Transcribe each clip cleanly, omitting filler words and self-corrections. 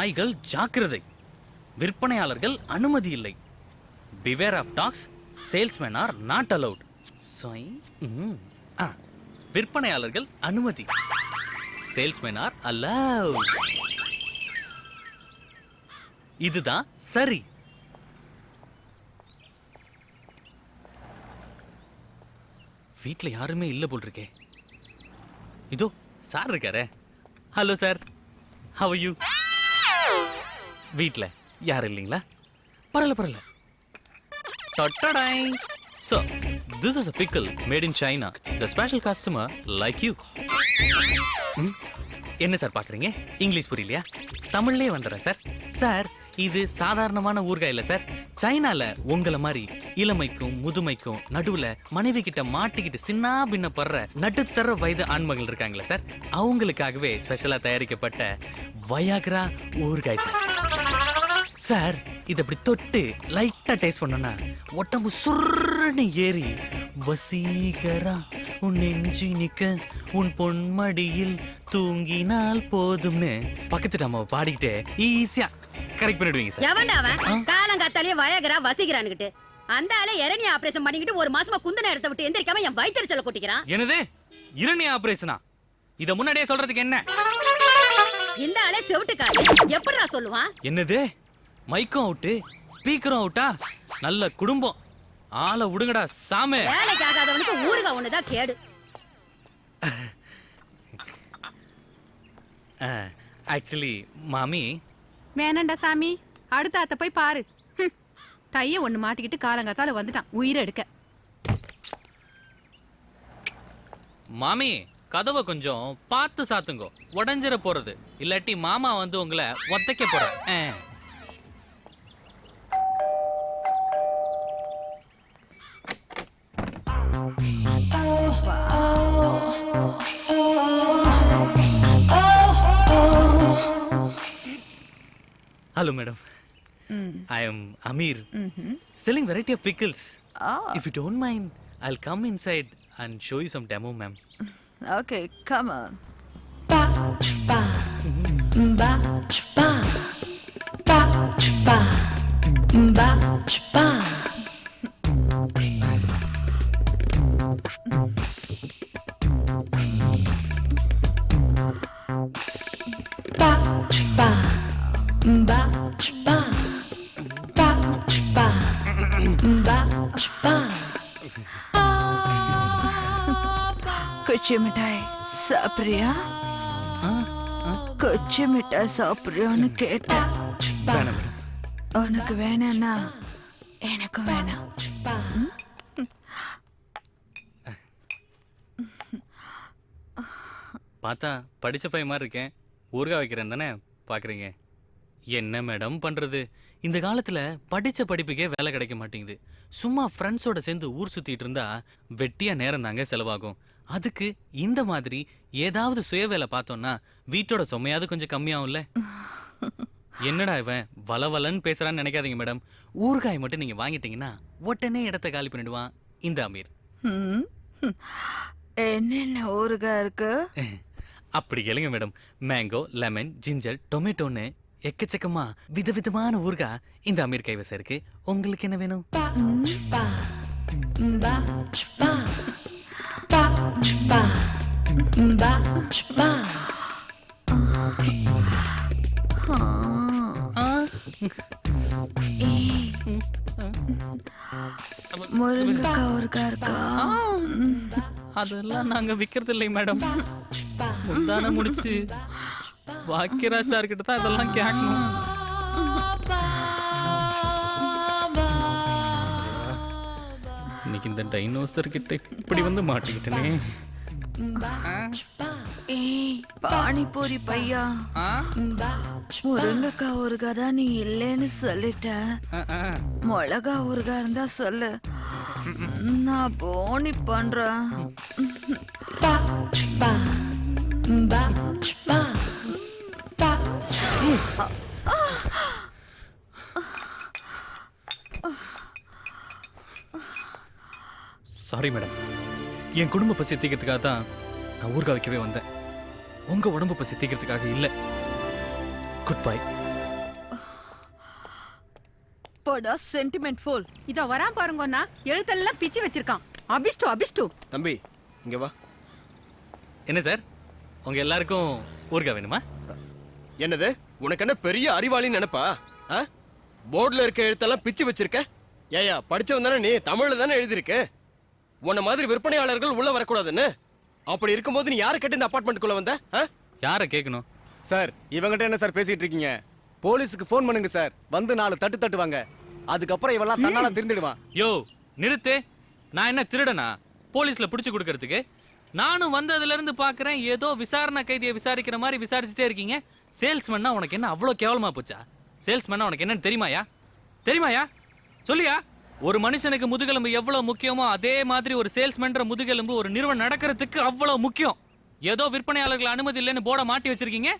நாய்கள் ஜாக்கிரதை, விற்பனையாளர்கள் அனுமதி இல்லை. Beware of dogs, salesman are not allowed. விற்பனையாளர்கள் அனுமதி, சேல்ஸ்மேன் ஆர் அலவுட். இதுதான் சரி. வீட்ல யாருமே இல்ல போல் இருக்கே. இதோ சார் இருக்காரே. Hello sir, how are you? வீட்ல யாரும் இல்லைங்களா? பரவாயில்ல. So, this is a pickle made in China. The special customer like you. என்ன சார் பாக்குறீங்க? இங்கிலீஷ் புரியலையா? தமிழ்லயே வந்துடுறேன் சார். சார், இது சாதாரணமான ஊறுகாய் இல்ல சார். சைனால உங்களை மாதிரி இளமைக்கும் முதுமைக்கும் நடுவுல மனைவி கிட்ட மாட்டிக்கிட்டு சின்ன பின்ன படுற நடுத்தர வயது ஆண்மகள் இருக்காங்களே சார், அவங்களுக்காகவே ஸ்பெஷலா தயாரிக்கப்பட்ட வயாக்ரா ஊறுகாய் சார். சார், இதை அப்படி தொட்டு லைட்டா டேஸ்ட் பண்ணோம்னா உடம்பு சுருன்னு ஏறி வசீகரா உன் நெஞ்சி நிக்க உன் பொன்மடியில் தூங்கினால் போதும்னு பக்கத்து நம்ம பாடிக்கிட்டே ஈஸியா கரெக்ட் பண்ணிடுவீங்க சார். எவன்டா அவன்? காலங்காத்தாலே வயகரா வசீகரான்னுகிட்டு அந்த ஆளே இரணிய ஆபரேஷன் பண்ணிக்கிட்டு ஒரு மாசமா குந்தன இடத்த விட்டு எந்திரிக்காம என் வயிற்றுச்சல கொட்டிக்கிறான். என்னது இரணிய ஆபரேஷனா? இத முன்னாடியே சொல்றதுக்கு என்ன? இந்த ஆளே செவுட்டுக்காரி, எப்படிடா சொல்லுவான்? என்னது மைக்கும் அவுட்டு, ஸ்பீக்கரும் அவுட்டா? நல்ல குடும்பம், ஆளை விடுங்கடா சாமே. வேலைக்கு ஆகாதவனுக்கு ஊறுகாய் ஒண்ணுதான் கேடு. ஆக்சுவலி மாமி. வேணாண்டா சாமி, அடுத்த அத்தை போய் பாரு. டைய ஒண்ணு மாட்டிக்கிட்டு காலங்காத்தால வந்துட்டான் உயிரை எடுக்க. மாமி, கதவை கொஞ்சம் பார்த்து சாத்துங்க, உடஞ்சிட போறது. இல்லாட்டி மாமா வந்து உங்களை ஒத்தைக்க போற. Hello, madam. I am Amir, selling variety of pickles. If you don't mind, I'll come inside and show you some demo, ma'am. Okay, come on. कुछ मिठाई साप्रिया कुछ मिठाई சாப்பிடுறியான்னு கேட்டா உனக்கு வேணான்னா எனக்கு வேணாம். பார்த்தா படிச்ச பையன் மாதிரி இருக்கேன், ஊறுகாய் வைக்கிறேன் தானே பாக்குறீங்க. என்ன மேடம் பண்றது, இந்த காலத்துல படிச்ச படிப்புக்கே வேலை கிடைக்க மாட்டேங்குது. சும்மா ஃப்ரெண்ட்ஸோட சேர்ந்து ஊர் சுத்திட்டு இருந்தா வெட்டியா நேரம் தாங்க செலவாகும். அதுக்கு இந்த மாதிரி ஏதாவது சுய வேலை பார்த்தோம்னா வீட்டோட சுமையாவது கொஞ்சம் கம்மியாகும்ல. என்னடா இவன் வளவலன்னு பேசுறான்னு நினைக்காதீங்க மேடம். ஊறுகாய் மட்டும் நீங்க வாங்கிட்டீங்கன்னா உடனே இடத்த காலி பண்ணிடுவான் இந்த அமீர். என்னென்ன ஊறுகாய் இருக்கு? அப்படி கேளுங்க மேடம். மேங்கோ, லெமன், ஜிஞ்சர், டொமேட்டோன்னு எக்கச்சக்கமா விதவிதமான ஊறுகாய் இந்த அமீர் கைவசம் இருக்கு. உங்களுக்கு என்ன வேணும்? முருங்கைக்காய் ஊறுகாய் இருக்கா? அதெல்லாம் நாங்க விக்கிறது இல்லை மேடம். முந்தான முடிச்சு பாக்கியராஜ் சார் கிட்ட தான் இதெல்லாம் கேட்கணும். இன்னைக்கு இந்த டைனோசர் கிட்ட இப்படி வந்து மாட்டிக்கிட்டனே. பானிபூரி பையா, முருங்கைக்காய் ஊறுகாய் தான் நீ இல்லைன்னு சொல்லிட்ட. மிளகா ஊறுகாய் இருந்தா சொல்லு, நான் போனி பண்றேன். சாரி மேடம், என் குடும்ப பசி தீக்கிறதுக்காக தான் நான் ஊறுகாய் வைக்கவே வந்தேன், உங்க உடம்பு பசி தீக்கிறதுக்காக இல்லை. Good bye. போடா சென்டிமெண்ட் ஃபுல். இதோ வரான் பாருங்கண்ணா, எழுத்தெல்லாம் பிச்சு வச்சிருக்கான். அபிஷ்டு அபிஷ்டு. தம்பி இங்க வா. என்ன சார், உங்க எல்லாருக்கும் ஊறுகாய் வேணுமா? என்னது, உனக்கு என்ன பெரிய அறிவாளின்னு நினைப்பா? போர்டுல இருக்க எழுத்தெல்லாம் பிச்சு வச்சிருக்க. ஏயா படிச்சவன் தானே நீ, தமிழ்ல தானே எழுதிருக்க. உன்ன மாதிரி விற்பனையாளர்கள் உள்ள வரக்கூடாதுன்னு. அப்படி இருக்கும்போது நீ யாரை கட்டி இந்த அபார்ட்மெண்ட்டுக்குள்ள வந்த? யாரை கேட்கணும்? சார் இவங்கிட்ட என்ன சார் பேசிட்டு இருக்கீங்க? போலீஸுக்கு ஃபோன் பண்ணுங்க சார், வந்து 4 தட்டு தட்டுவாங்க. அதுக்கப்புறம் இவெல்லாம் தன்னால திருந்திடுவான். யோ நிறுத்து. நான் என்ன திருடனா போலீஸ்ல புடிச்சு கொடுக்கறதுக்கு? நானும் வந்ததுல இருந்து பாக்குறேன், ஏதோ விசாரணை கைதியை விசாரிக்கிற மாதிரி விசாரிச்சுட்டே இருக்கீங்க. சேல்ஸ்மேன்னா உனக்கு என்ன அவ்வளவு கேவலமா போச்சா? சேல்ஸ்மேன்னா உனக்கு என்னன்னு தெரியுமாயா? தெரியுமாயா? சொல்லியா? ஒரு மனுஷனுக்கு முதுகெலும்பு எவ்வளவு முக்கியமோ அதே மாதிரி ஒரு சேல்ஸ்மேன்ற முதுகெலும்பு ஒரு நிறுவனம் நடக்கிறதுக்கு அவ்வளவு முக்கியம். ஏதோ விற்பனையாளர்கள் அனுமதி இல்லைன்னு போர்டை மாட்டி வச்சிருக்கீங்க.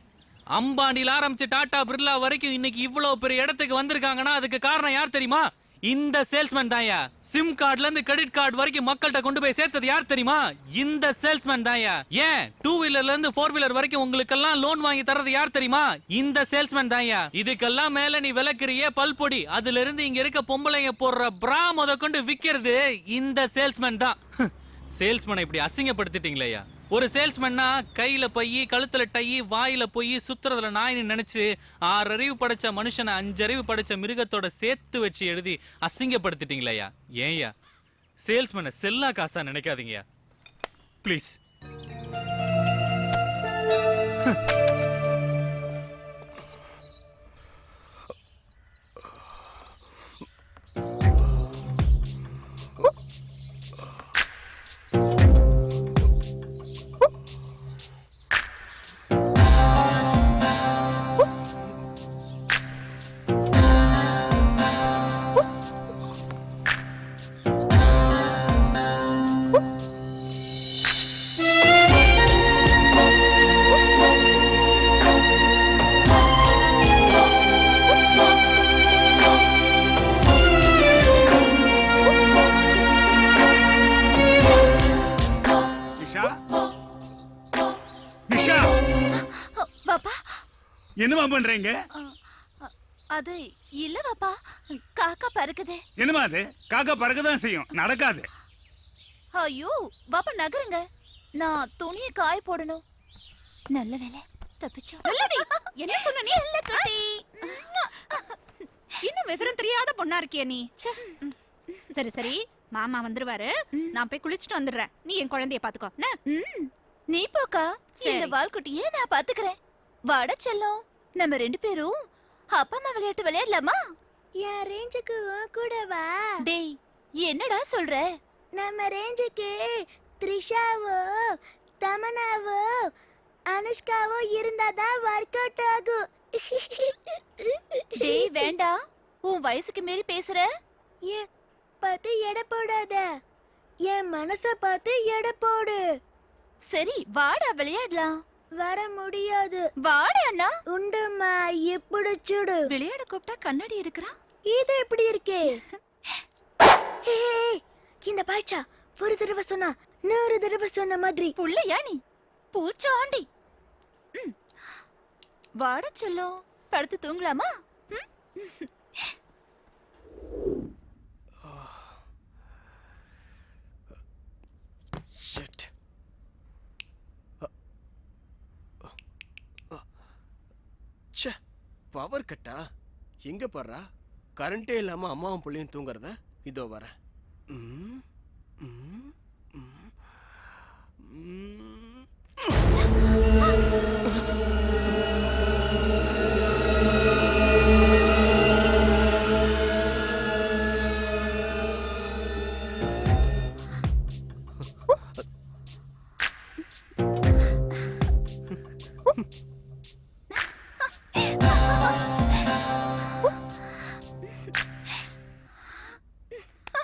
அம்பானில ஆரம்பிச்சு டாடா பிர்லா வரைக்கும் இன்னைக்கு இவ்வளவு பெரிய இடத்துக்கு வந்திருக்காங்கன்னா அதுக்கு காரணம் யார் தெரியுமா? இந்த சேல்ஸ்மேன் தான்யா. சிம் கார்டுல இருந்து கிரெடிட் கார்டு வரைக்கும் மக்கள்கிட்ட கொண்டு போய் சேர்த்தது யார் தெரியுமா? இந்த சேல்ஸ்மேன் தான்யா. ஏன் 2 வீலர்ல இருந்து 4 வீலர் வரைக்கும் உங்களுக்கெல்லாம் லோன் வாங்கி தரது யார் தெரியுமா? இந்த சேல்ஸ்மேன் தான்யா. இதுக்கெல்லாம் மேல நீ விளக்குறியே பல்பொடி, அதுல இருந்து இங்க இருக்க பொம்பளைங்க போடுற பிரா முத கொண்டு விக்கிறது இந்த சேல்ஸ்மேன் தான். சேல்ஸ்மேனை இப்படி அசிங்கப்படுத்திட்டீங்களேயா. ஒரு சேல்ஸ்மேன்னா கையில பையி, கழுத்துல டை, வாயில போய் சுத்துறதுல நாயின்னு நினைச்சு 6 அறிவு படைச்ச மனுஷனை 5 அறிவு படைச்ச மிருகத்தோட சேர்த்து வச்சு எழுதி அசிங்கப்படுத்திட்டீங்களேயா. ஏன்யா சேல்ஸ்மேனை செல்லா காசா நினைக்காதீங்கயா ப்ளீஸ். என்னமா பண்றீங்க? அது இல்ல பாப்பா, காக்கா பறக்குது. என்னமா அது? காக்கா பறக்கதான் செய்யும், நடக்காது. ஐயோ பாப்பா நகருங்க, நான் துணியை காய போடணும். நல்ல வேலை தப்பிச்சோம். என்ன சொன்ன நீ? இன்னும் விவரம் தெரியாத பொண்ணா இருக்கிய நீ. சரி சரி, மாமா வந்துருவாரு, நான் போய் குளிச்சுட்டு வந்துடுறேன். நீ என் குழந்தைய பாத்துக்கோ. நீ போக்கா, இந்த வால்குட்டியே நான் பாத்துக்கிறேன். வாட செல்லம், நம்ம 2 பேரும் அப்பா அம்மா விளையாட்டு விளையாடலாமா? என் ரேஞ்சுக்கு கூட வா. டேய் என்னடா சொல்ற? நம்ம ரேஞ்சுக்கு த்ரிஷாவோ தமனாவோ அனுஷ்காவோ இருந்தாதான் ஒர்க் அவுட் ஆகும். டேய் வேண்டாம், உன் வயசுக்கு மீறி பேசுற. ஏன் பார்த்து எடை போடாத, என் மனச பார்த்து எடை போடு. சரி வாடா விளையாடலாம். வர முடியாது. வாடா அண்ணா. உண்டுமா, எப்படி சுடு. விளையாட கூப்பிட்டா கண்ணாடி எடுக்கிறான். இது எப்படி இருக்கே? இந்த பாய்ச்சா ஒரு தடவை சொன்னா 100 தடவை சொன்ன மாதிரி. புள்ளையா நீ பூச்சாண்டி. வாட சொல்லும், படுத்து தூங்கலாமா? பவர் கட்டா? எங்க பாடுறா? கரண்டே இல்லாம அம்மாவும் பிள்ளையும் தூங்குறத. இதோ வரேன்.